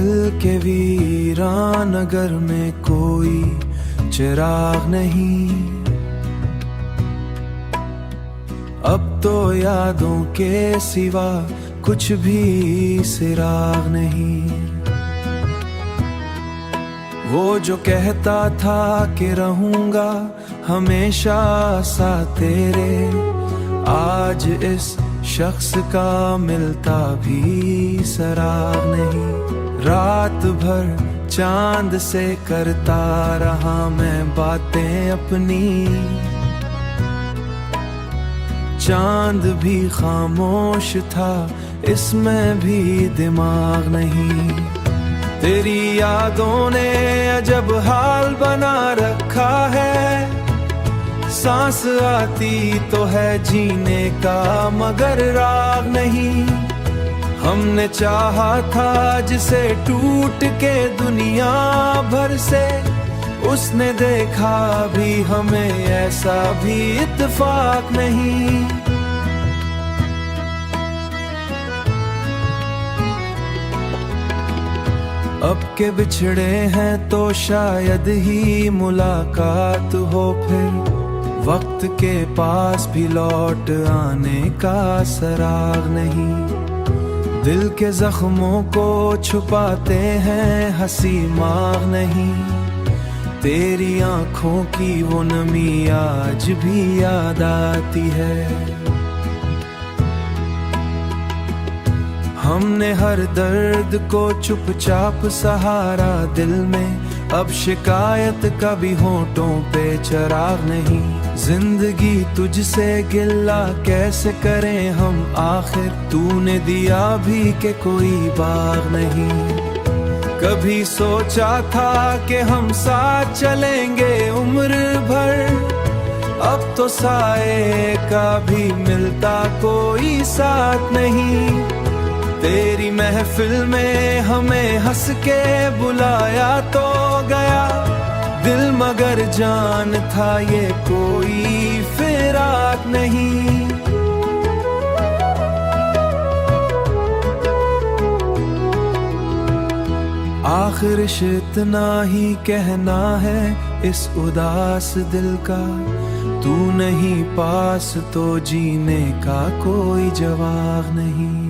दिल के वीरान नगर में कोई चिराग नहीं, अब तो यादों के सिवा कुछ भी सिराग नहीं। वो जो कहता था कि रहूंगा हमेशा सा तेरे, आज इस शख्स का मिलता भी सराग नहीं। रात भर चांद से करता रहा मैं बातें अपनी, चांद भी खामोश था, इसमें भी दिमाग नहीं। तेरी यादों ने अजब हाल बना रखा है, सांस आती तो है जीने का मगर राग नहीं। हमने चाहा था जिसे टूट के दुनिया भर से, उसने देखा भी हमें ऐसा भी इत्तेफाक नहीं। अब के बिछड़े हैं तो शायद ही मुलाकात हो फिर, वक्त के पास भी लौट आने का सराग नहीं। दिल के जख्मों को छुपाते हैं हंसी माग नहीं, तेरी आंखों की वो नमी आज भी याद आती है। हमने हर दर्द को चुपचाप सहारा दिल में, अब शिकायत कभी होठों पे चिराग नहीं। जिंदगी तुझसे गिला कैसे करें हम आखिर, तूने दिया भी के कोई बाग नहीं। कभी सोचा था कि हम साथ चलेंगे उम्र भर, अब तो साए का भी मिलता कोई साथ नहीं। तेरी महफिल में हमें हंस के बुलाया तो गया दिल, मगर जान था ये कोई फिराक नहीं। आखिर इतना ही कहना है इस उदास दिल का, तू नहीं पास तो जीने का कोई जवाब नहीं।